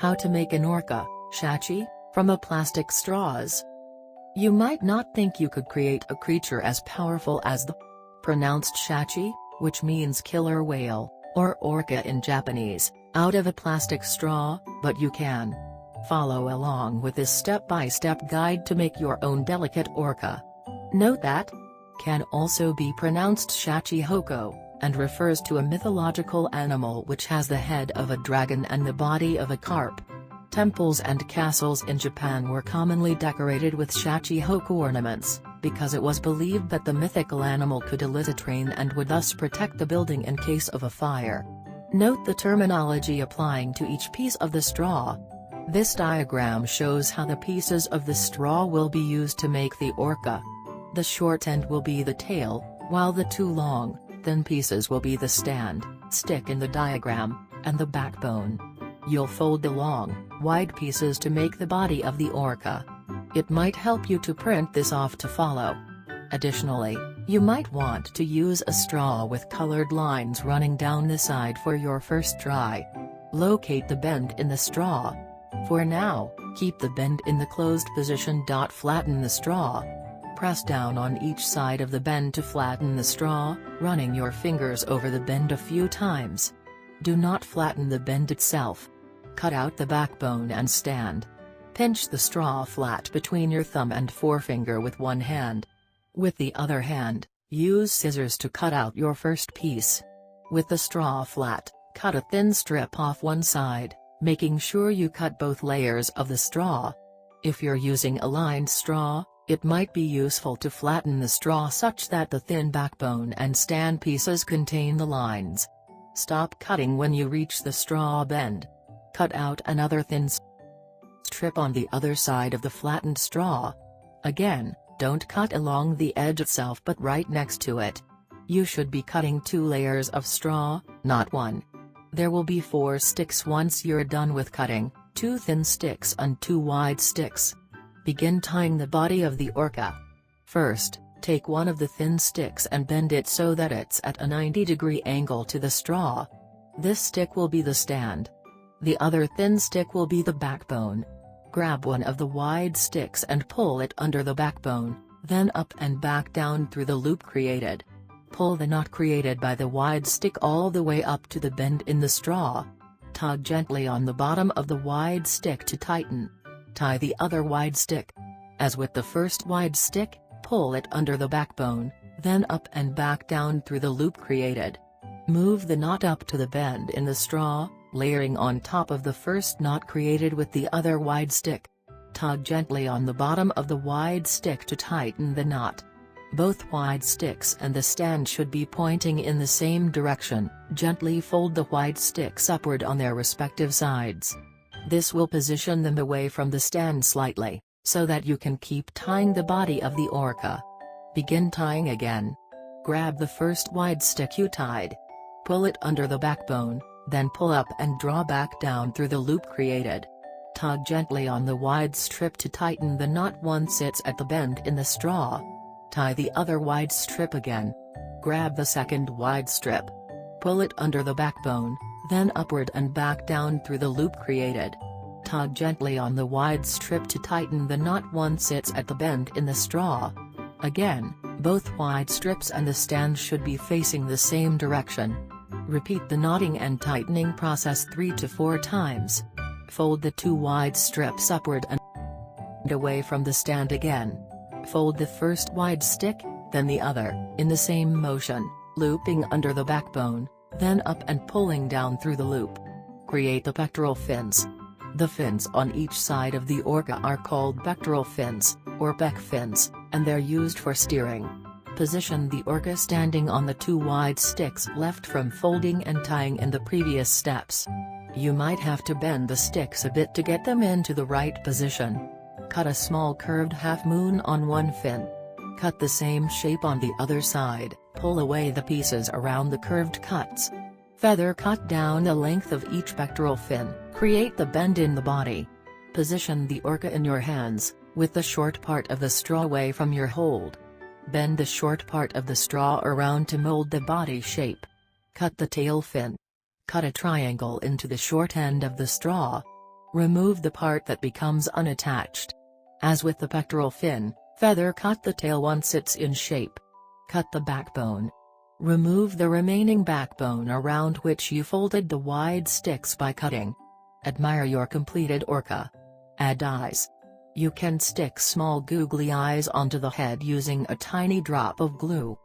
How to make an Orca Shachi from a plastic straws. You might not think you could create a creature as powerful as the pronounced Shachi, which means killer whale, or orca in Japanese, out of a plastic straw, but you can. Follow along with this step-by-step guide to make your own delicate orca. Note that can also be pronounced Shachi Hoko, and refers to a mythological animal which has the head of a dragon and the body of a carp. Temples and castles in Japan were commonly decorated with Shachi Hoko ornaments, because it was believed that the mythical animal could elicit rain and would thus protect the building in case of a fire. Note the terminology applying to each piece of the straw. This diagram shows how the pieces of the straw will be used to make the orca. The short end will be the tail, while the two long, thin pieces will be the stand, stick in the diagram, and the backbone. You'll fold the long, wide pieces to make the body of the orca. It might help you to print this off to follow. Additionally, you might want to use a straw with colored lines running down the side for your first try. Locate the bend in the straw. For now, keep the bend in the closed position. Flatten the straw. Press down on each side of the bend to flatten the straw, running your fingers over the bend a few times. Do not flatten the bend itself. Cut out the backbone and stand. Pinch the straw flat between your thumb and forefinger with one hand. With the other hand, use scissors to cut out your first piece. With the straw flat, cut a thin strip off one side, making sure you cut both layers of the straw. If you're using a lined straw, it might be useful to flatten the straw such that the thin backbone and stand pieces contain the lines. Stop cutting when you reach the straw bend. Cut out another thin strip on the other side of the flattened straw. Again, don't cut along the edge itself but right next to it. You should be cutting 2 layers of straw, not 1. There will be 4 sticks once you're done with cutting, 2 thin sticks and 2 wide sticks. Begin tying the body of the orca. First, take one of the thin sticks and bend it so that it's at a 90-degree angle to the straw. This stick will be the stand. The other thin stick will be the backbone. Grab one of the wide sticks and pull it under the backbone, then up and back down through the loop created. Pull the knot created by the wide stick all the way up to the bend in the straw. Tug gently on the bottom of the wide stick to tighten. Tie the other wide stick. As with the first wide stick, pull it under the backbone, then up and back down through the loop created. Move the knot up to the bend in the straw, layering on top of the first knot created with the other wide stick. Tug gently on the bottom of the wide stick to tighten the knot. Both wide sticks and the stand should be pointing in the same direction. Gently fold the wide sticks upward on their respective sides. This will position them away from the stand slightly, so that you can keep tying the body of the orca. Begin tying again. Grab the first wide stick you tied. Pull it under the backbone, then pull up and draw back down through the loop created. Tug gently on the wide strip to tighten the knot once it's at the bend in the straw. Tie the other wide strip again. Grab the second wide strip. Pull it under the backbone, then upward and back down through the loop created. Tug gently on the wide strip to tighten the knot once it's at the bend in the straw. Again, both wide strips and the stand should be facing the same direction. Repeat the knotting and tightening process 3 to 4 times. Fold the 2 wide strips upward and away from the stand again. Fold the first wide stick, then the other, in the same motion, looping under the backbone, then up and pulling down through the loop. Create the pectoral fins. The fins on each side of the orca are called pectoral fins, or pec fins, and they're used for steering. Position the orca standing on the 2 wide sticks left from folding and tying in the previous steps. You might have to bend the sticks a bit to get them into the right position. Cut a small curved half moon on one fin. Cut the same shape on the other side, pull away the pieces around the curved cuts. Feather cut down the length of each pectoral fin, create the bend in the body. Position the orca in your hands, with the short part of the straw away from your hold. Bend the short part of the straw around to mold the body shape. Cut the tail fin. Cut a triangle into the short end of the straw. Remove the part that becomes unattached. As with the pectoral fin, feather cut the tail once it's in shape. Cut the backbone. Remove the remaining backbone around which you folded the wide sticks by cutting. Admire your completed orca. Add eyes. You can stick small googly eyes onto the head using a tiny drop of glue.